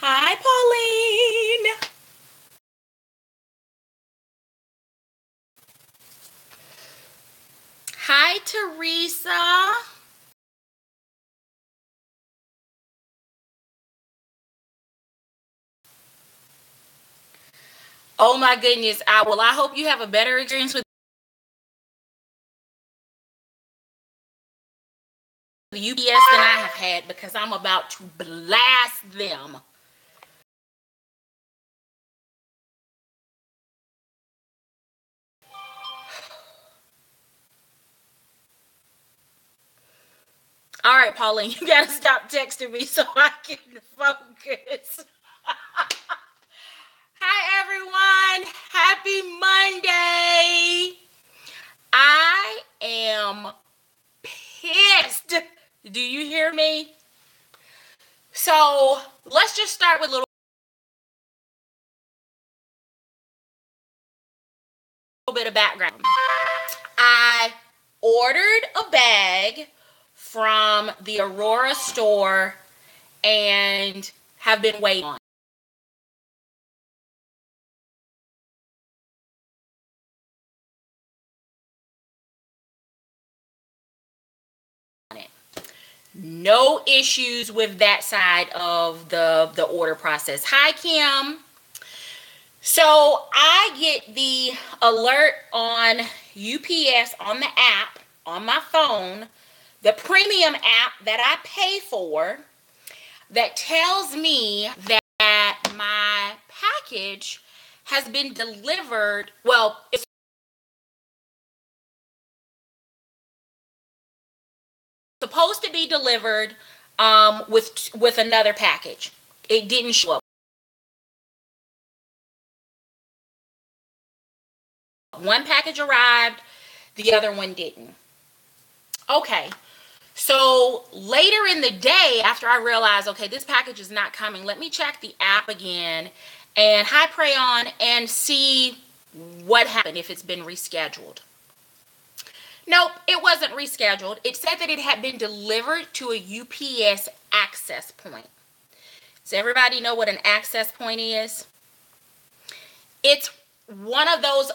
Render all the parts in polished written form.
Hi, Pauline. Hi, Teresa. Oh my goodness. I hope you have a better experience with the UPS than I have had, because I'm about to blast them. All right, Pauline, you gotta stop texting me so I can focus. Hi, everyone. Happy Monday. I am pissed. Do you hear me? So let's just start with a little bit of background. I ordered a bag from the Aurora store and have been waiting on it. No issues with that side of the order process. Hi, Kim. So I get the alert on UPS on the app on my phone, the premium app that I pay for, that tells me that my package has been delivered. Well, it's supposed to be delivered with another package. It didn't show up. One package arrived, the other one didn't. Okay. So later in the day, after I realized, okay, this package is not coming, let me check the app again and hi Prayon and see what happened, if it's been rescheduled. Nope, it wasn't rescheduled. It said that it had been delivered to a UPS access point. Does everybody know what an access point is? It's one of those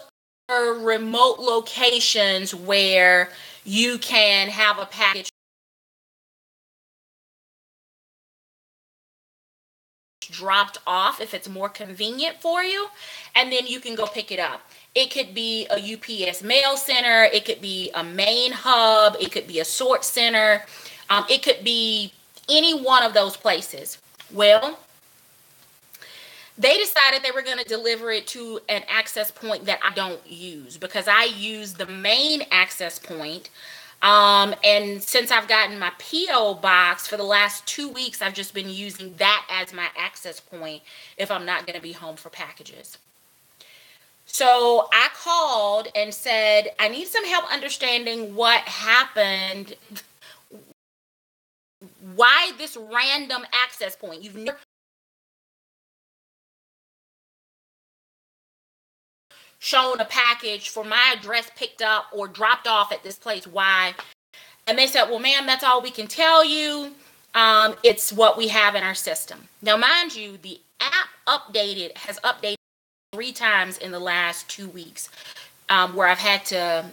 remote locations where you can have a package dropped off if it's more convenient for you, and then you can go pick it up. It could be a UPS mail center, it could be a main hub, it could be a sort center, it could be any one of those places. Well, they decided they were going to deliver it to an access point that I don't use, because I use the main access point. And since I've gotten my P.O. box for the last 2 weeks, I've just been using that as my access point if I'm not going to be home for packages. So I called and said, I need some help understanding what happened. Why this random access point? You've never shown a package for my address picked up or dropped off at this place. Why? And they said, well, ma'am, that's all we can tell you. It's what we have in our system. Now, mind you, the app has updated 3 times in the last 2 weeks, where I've had to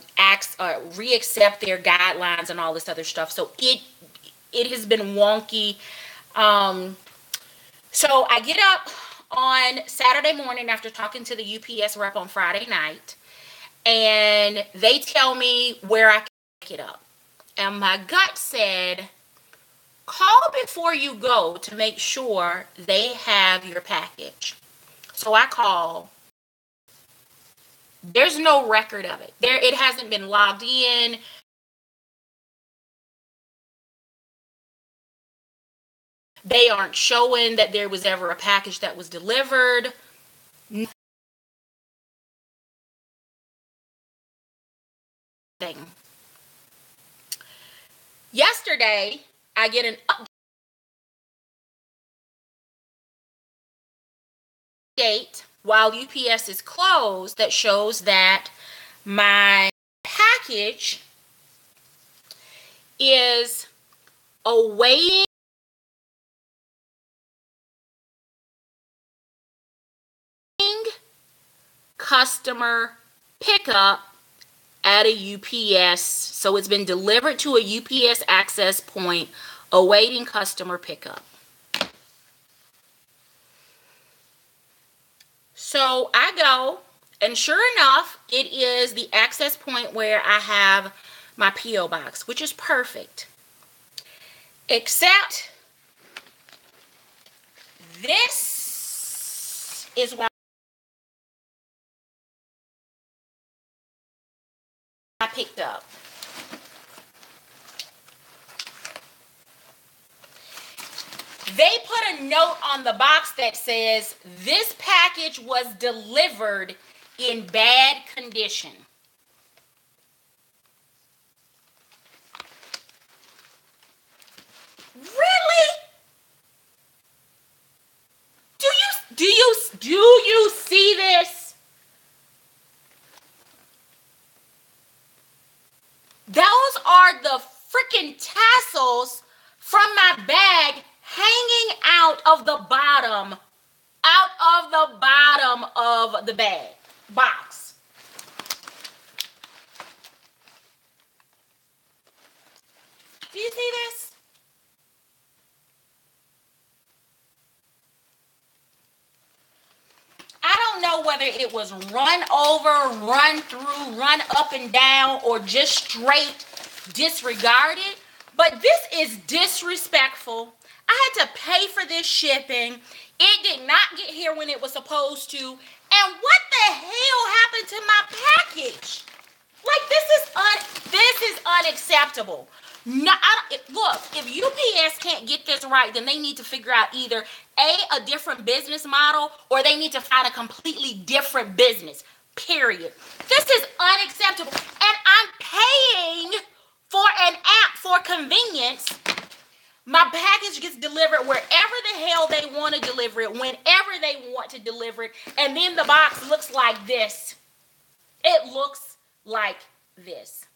re-accept their guidelines and all this other stuff. So it has been wonky. So I get up on Saturday morning after talking to the UPS rep on Friday night, and they tell me where I can pick it up. And my gut said, call before you go to make sure they have your package. So I call. There's no record of it. It hasn't been logged in. They aren't showing that there was ever a package that was delivered. Nothing. Yesterday, I get an update while UPS is closed that shows that my package is awaiting awaiting customer pickup at a UPS. So it's been delivered to a UPS access point, awaiting customer pickup. So I go, and sure enough, it is the access point where I have my P.O. box, which is perfect. Except this is what I picked up. They put a note on the box that says this package was delivered in bad condition. Really? Do you see this? Those are the freaking tassels from my bag hanging out of the bottom of the bag box. Do you see this? I don't know whether it was run over, run through, run up and down, or just straight disregarded, but this is disrespectful. I had to pay for this shipping. It did not get here when it was supposed to. And what the hell happened to my package? Like, this is unacceptable. No, look, if UPS can't get this right, then they need to figure out either a different business model, or they need to find a completely different business, period. This is unacceptable. And I'm paying for an app for convenience. My package gets delivered wherever the hell they want to deliver it, whenever they want to deliver it, and then the box looks like this. It looks like this.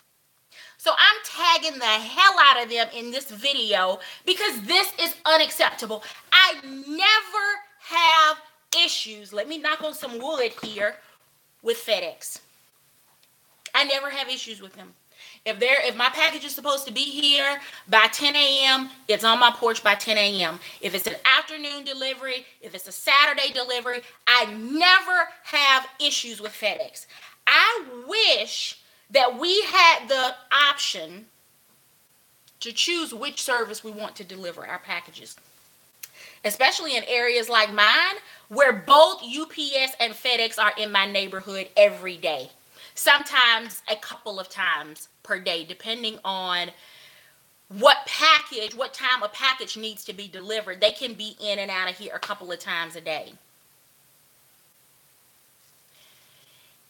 So I'm tagging the hell out of them in this video because this is unacceptable. I never have issues, let me knock on some wood here, with FedEx. I never have issues with them. If my package is supposed to be here by 10 a.m., it's on my porch by 10 a.m. If it's an afternoon delivery, if it's a Saturday delivery, I never have issues with FedEx. I wish that we had the option to choose which service we want to deliver our packages. Especially in areas like mine, where both UPS and FedEx are in my neighborhood every day. Sometimes a couple of times per day, depending on what time a package needs to be delivered. They can be in and out of here a couple of times a day.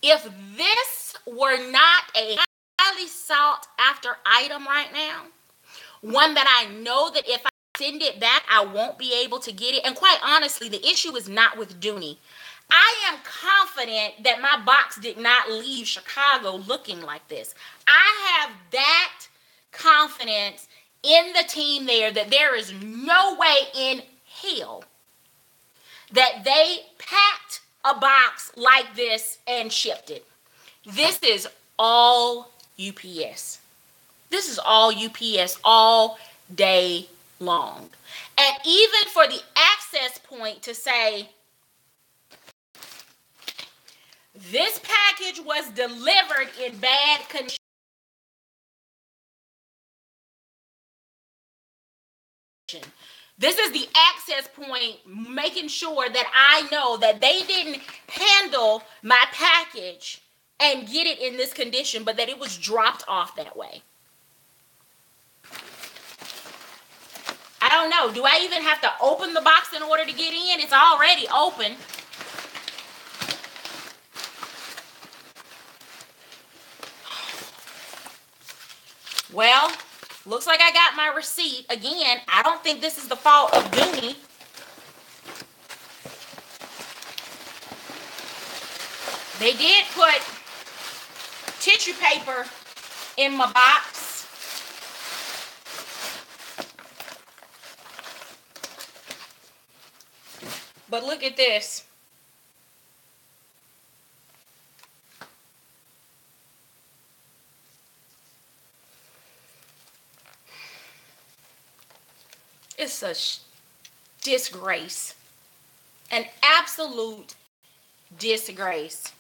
If this were not a highly sought after item right now, one that I know that if I send it back, I won't be able to get it. And quite honestly, the issue is not with Dooney. I am confident that my box did not leave Chicago looking like this. I have that confidence in the team there that there is no way in hell that they packed a box like this and shipped it. This is all UPS. This is all UPS all day long. And even for the access point to say, this package was delivered in bad condition. This is the access point, making sure that I know that they didn't handle my package and get it in this condition, but that it was dropped off that way. I don't know. Do I even have to open the box in order to get in? It's already open. Well, looks like I got my receipt. Again, I don't think this is the fault of Dooney. They did put tissue paper in my box. But look at this. It's a disgrace. An absolute disgrace.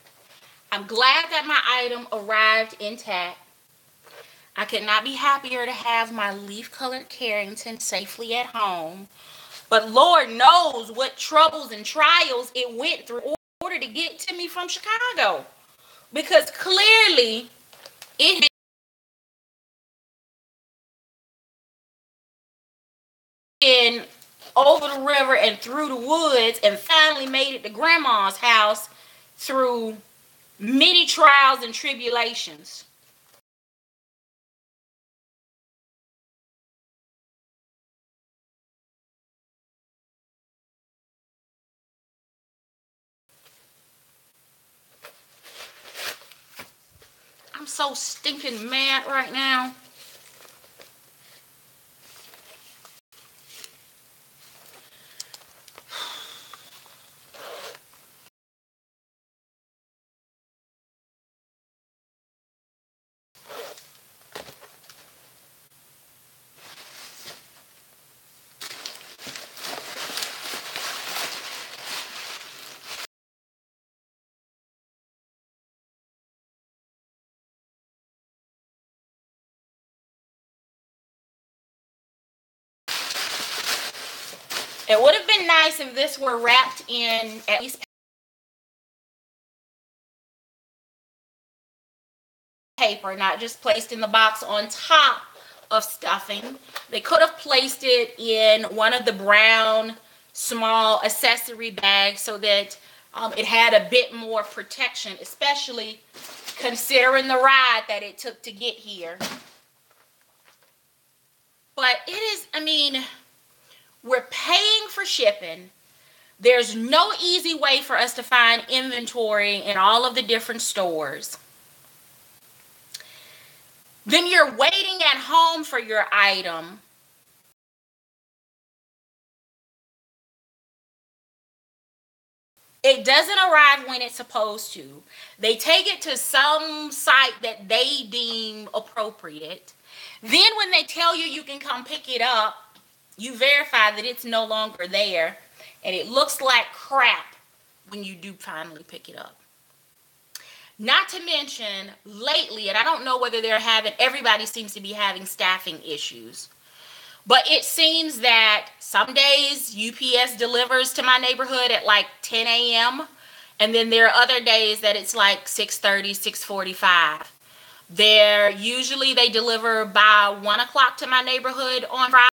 I'm glad that my item arrived intact. I could not be happier to have my leaf-colored Carrington safely at home. But Lord knows what troubles and trials it went through in order to get to me from Chicago. Because clearly it had been over the river and through the woods and finally made it to Grandma's house through many trials and tribulations. I'm so stinking mad right now. It would have been nice if this were wrapped in at least paper, not just placed in the box on top of stuffing. They could have placed it in one of the brown small accessory bags so that it had a bit more protection, especially considering the ride that it took to get here. But it is, I mean, we're paying for shipping. There's no easy way for us to find inventory in all of the different stores. Then you're waiting at home for your item. It doesn't arrive when it's supposed to. They take it to some site that they deem appropriate. Then when they tell you you can come pick it up, you verify that it's no longer there. And it looks like crap when you do finally pick it up. Not to mention, lately, and I don't know whether everybody seems to be having staffing issues. But it seems that some days UPS delivers to my neighborhood at like 10 a.m. And then there are other days that it's like 6:30, 6:45. Usually they deliver by 1 o'clock to my neighborhood on Fridays.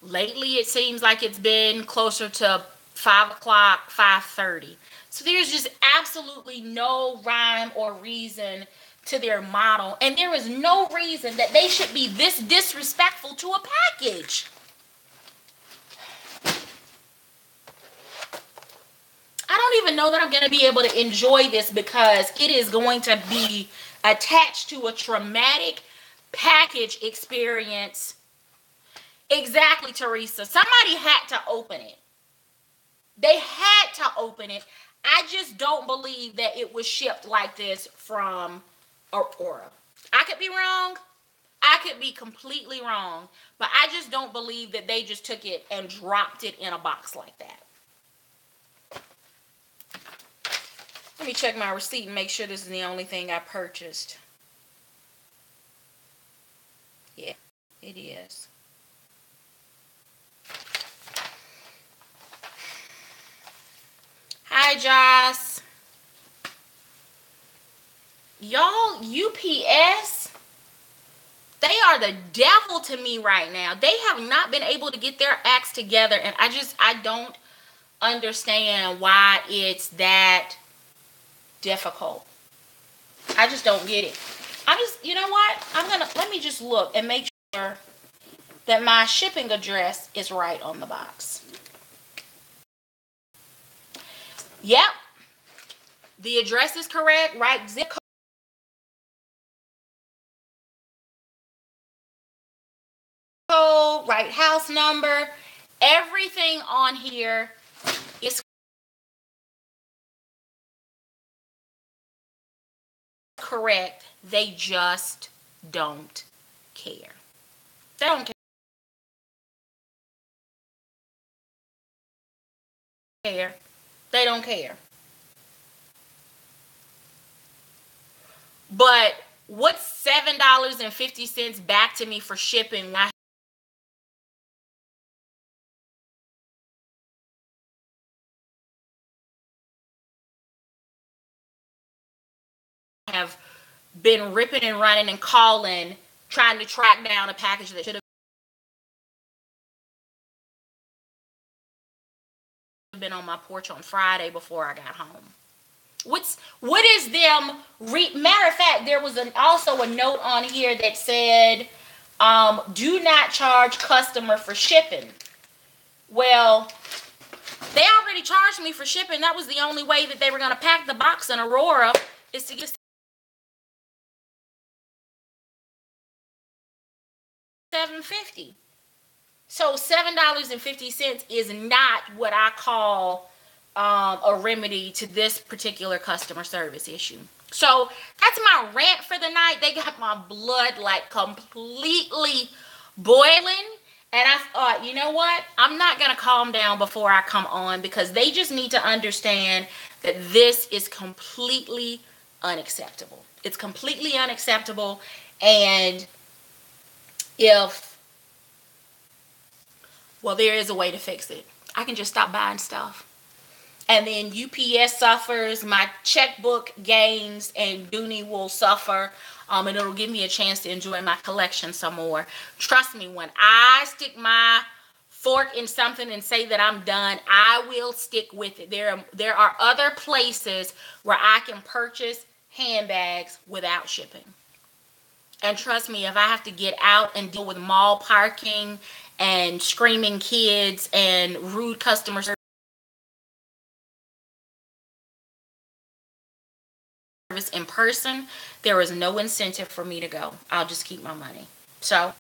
Lately it seems like it's been closer to 5 o'clock, 5:30. So there's just absolutely no rhyme or reason to their model. And there is no reason that they should be this disrespectful to a package. I don't even know that I'm going to be able to enjoy this because it is going to be attached to a traumatic package experience. Exactly, Teresa. Somebody had to open it. They had to open it. I just don't believe that it was shipped like this from Aurora. I could be wrong. I could be completely wrong. But I just don't believe that they just took it and dropped it in a box like that. Let me check my receipt and make sure this is the only thing I purchased. Yeah, it is. Hi, Joss. Y'all, UPS, they are the devil to me right now. They have not been able to get their acts together, and I don't understand why it's that difficult. I just don't get it. You know what? Let me just look and make sure that my shipping address is right on the box. Yep. The address is correct, right zip code, right house number. Everything on here is correct. They just don't care. They don't care. They don't care. But what's $7.50 back to me for shipping when I have been ripping and running and calling, trying to track down a package that should have been on my porch on Friday before I got home? What is them? Matter of fact, there was also a note on here that said, "Do not charge customer for shipping." Well, they already charged me for shipping. That was the only way that they were going to pack the box in Aurora, is to get $7.50. So $7.50 is not what I call a remedy to this particular customer service issue. So that's my rant for the night. They got my blood like completely boiling. And I thought, you know what? I'm not going to calm down before I come on, because they just need to understand that this is completely unacceptable. It's completely unacceptable. And there is a way to fix it. I can just stop buying stuff. And then UPS suffers, my checkbook gains, and Dooney will suffer. And it'll give me a chance to enjoy my collection some more. Trust me, when I stick my fork in something and say that I'm done, I will stick with it. There are other places where I can purchase handbags without shipping. And trust me, if I have to get out and deal with mall parking and screaming kids and rude customer service in person, there is no incentive for me to go. I'll just keep my money. So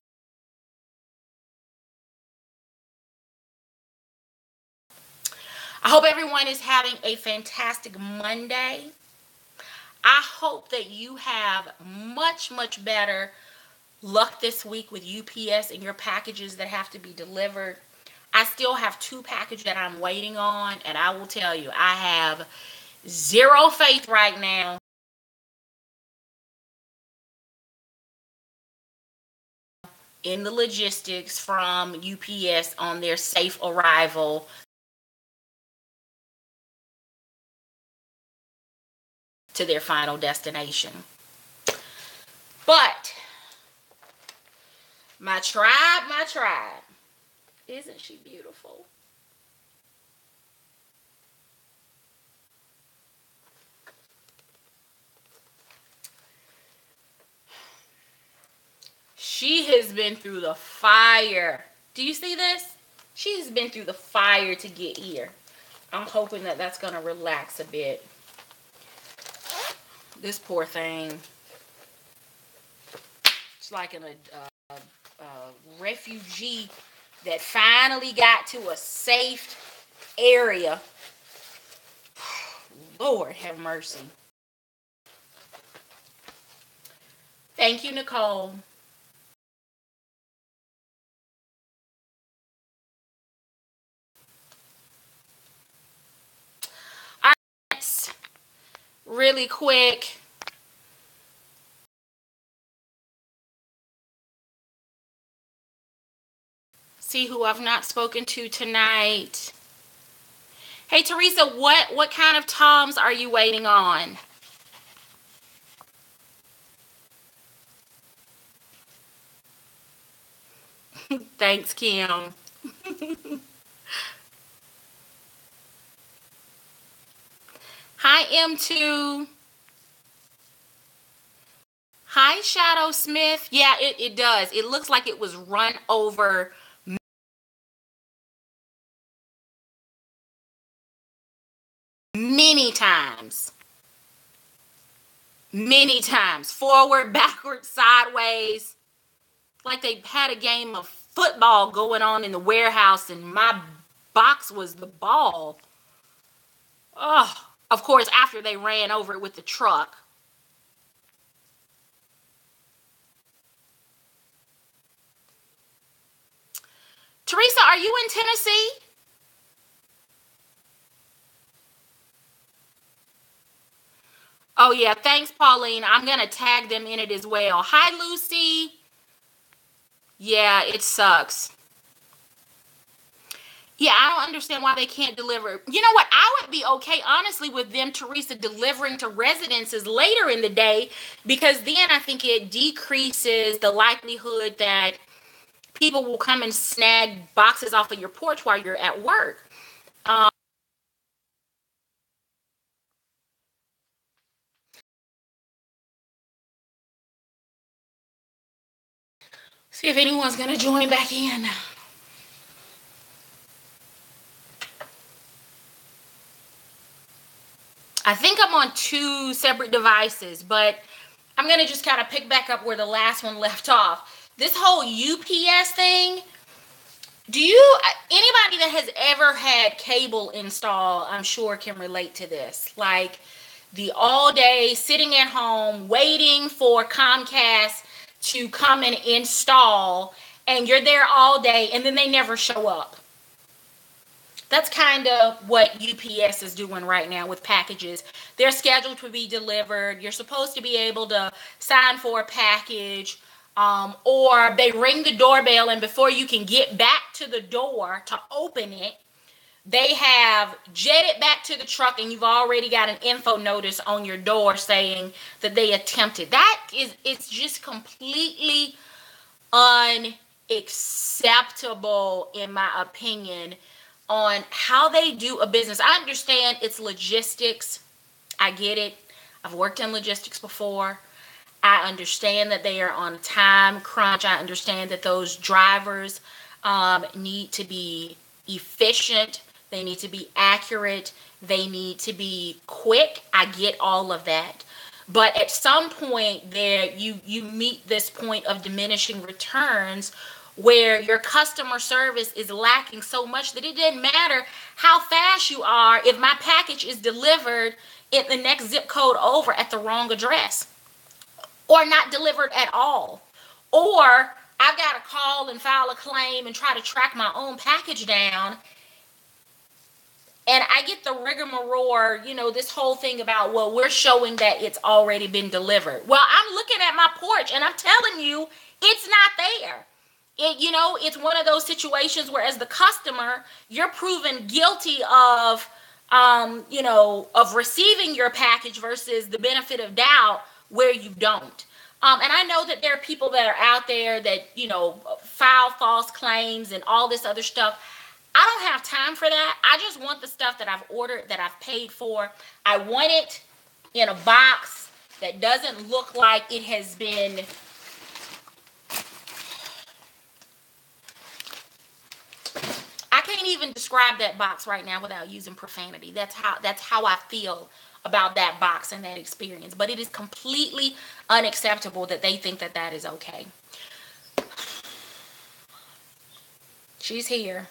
I hope everyone is having a fantastic Monday. I hope that you have much, much better luck this week with UPS and your packages that have to be delivered. I still have 2 packages that I'm waiting on, and I will tell you, I have zero faith right now in the logistics from UPS on their safe arrival to their final destination. But my tribe, isn't she beautiful? She has been through the fire. Do you see this? She has been through the fire to get here. I'm hoping that that's going to relax a bit. This poor thing. It's like a refugee that finally got to a safe area. Lord have mercy. Thank you, Nicole. All right, really quick. See who I've not spoken to tonight. Hey, Teresa, what kind of Toms are you waiting on? Thanks, Kim. Hi, M2. Hi, Shadow Smith. Yeah, it does. It looks like it was run over many times. Many times. Forward, backward, sideways. Like they had a game of football going on in the warehouse and my box was the ball. Oh, of course, after they ran over it with the truck. Are you in Tennessee? Oh, yeah. Thanks, Pauline. I'm going to tag them in it as well. Hi, Lucy. Yeah, it sucks. Yeah, I don't understand why they can't deliver. You know what? I would be okay, honestly, with them, Teresa, delivering to residences later in the day, because then I think it decreases the likelihood that people will come and snag boxes off of your porch while you're at work. See if anyone's going to join back in. I think I'm on 2 separate devices, but I'm going to just kind of pick back up where the last one left off. This whole UPS thing, anybody that has ever had cable install, I'm sure can relate to this. Like the all day sitting at home waiting for Comcast to come and install, and you're there all day and then they never show up. That's kind of what UPS is doing right now with packages. They're scheduled to be delivered. You're supposed to be able to sign for a package, or they ring the doorbell, and before you can get back to the door to open it, they have jetted back to the truck, and you've already got an info notice on your door saying that they attempted. It's just completely unacceptable, in my opinion, on how they do a business. I understand it's logistics. I get it. I've worked in logistics before. I understand that they are on a time crunch. I understand that those drivers need to be efficient. They need to be accurate. They need to be quick. I get all of that. But at some point there, you meet this point of diminishing returns, where your customer service is lacking so much that it doesn't matter how fast you are if my package is delivered in the next zip code over at the wrong address, or not delivered at all, or I've got to call and file a claim and try to track my own package down. And I get the rigmarole, this whole thing about, well, we're showing that it's already been delivered. Well, I'm looking at my porch and I'm telling you it's not there. It's one of those situations where, as the customer, you're proven guilty of receiving your package versus the benefit of doubt where you don't. And I know that there are people that are out there that, file false claims and all this other stuff. I don't have time for that. I just want the stuff that I've ordered, that I've paid for. I want it in a box that doesn't look like it has been I can't even describe that box right now without using profanity. That's how I feel about that box and that experience. But it is completely unacceptable that they think that that is okay. She's here.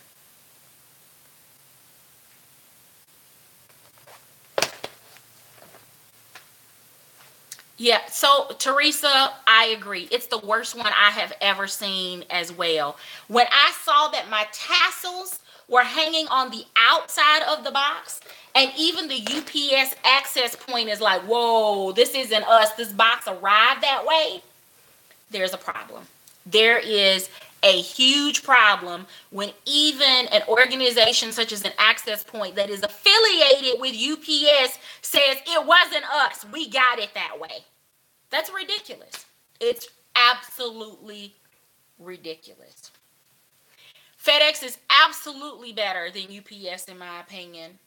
Yeah, so Teresa, I agree. It's the worst one I have ever seen as well. When I saw that my tassels were hanging on the outside of the box, and even the UPS access point is like, whoa, this isn't us. This box arrived that way. There's a problem. There is a huge problem when even an organization such as an access point that is affiliated with UPS says it wasn't us, we got it that way. That's ridiculous. It's absolutely ridiculous. FedEx is absolutely better than UPS in my opinion.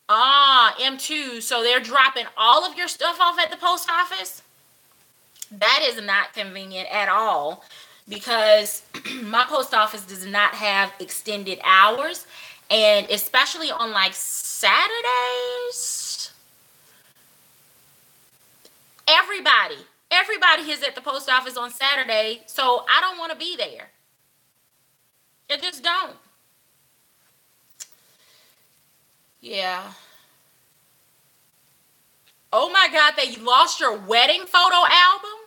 M2, so they're dropping all of your stuff off at the post office? That is not convenient at all, because my post office does not have extended hours, and especially on like Saturdays, everybody is at the post office on Saturday, so I don't want to be there. I just don't. Yeah. Oh my God, that you lost your wedding photo album?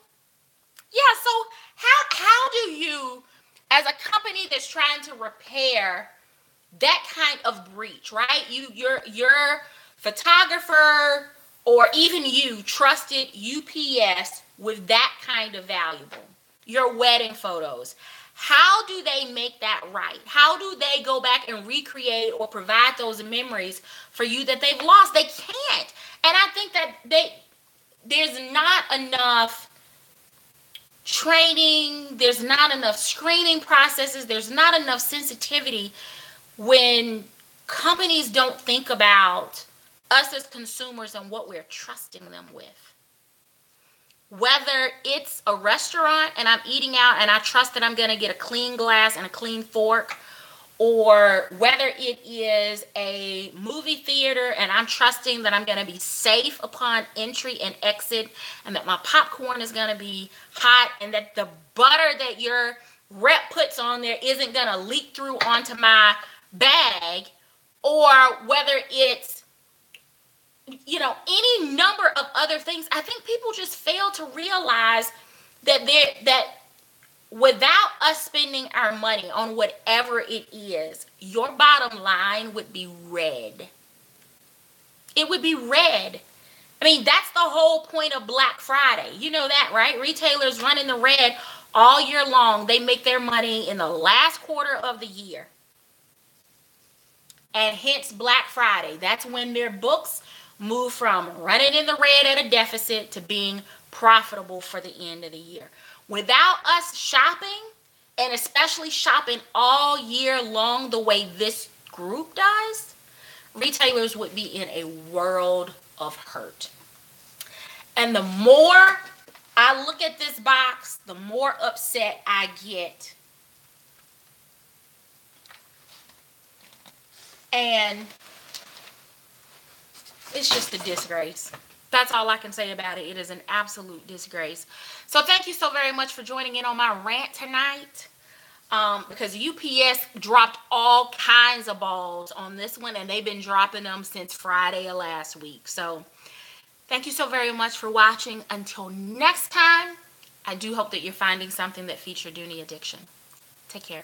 Yeah, so how do you, as a company that's trying to repair that kind of breach, right? Your photographer or even you trusted UPS with that kind of valuable, your wedding photos. How do they make that right? How do they go back and recreate or provide those memories for you that they've lost? They can't. And I think that there's not enough training, there's not enough screening processes, there's not enough sensitivity when companies don't think about us as consumers and what we're trusting them with. Whether it's a restaurant and I'm eating out and I trust that I'm going to get a clean glass and a clean fork, or whether it is a movie theater and I'm trusting that I'm going to be safe upon entry and exit, and that my popcorn is going to be hot, and that the butter that your rep puts on there isn't going to leak through onto my bag, or whether it's, you know, any number of other things. I think people just fail to realize that without us spending our money on whatever it is, your bottom line would be red. It would be red. I mean, that's the whole point of Black Friday. You know that, right? Retailers run in the red all year long. They make their money in the last quarter of the year. And hence Black Friday. That's when their books move from running in the red at a deficit to being profitable for the end of the year. Without us shopping, and especially shopping all year long the way this group does, retailers would be in a world of hurt. And the more I look at this box, the more upset I get. And it's just a disgrace. That's all I can say about it. It is an absolute disgrace. So thank you so very much for joining in on my rant tonight. Because UPS dropped all kinds of balls on this one, and they've been dropping them since Friday of last week. So thank you so very much for watching. Until next time, I do hope that you're finding something that features Dooney addiction. Take care.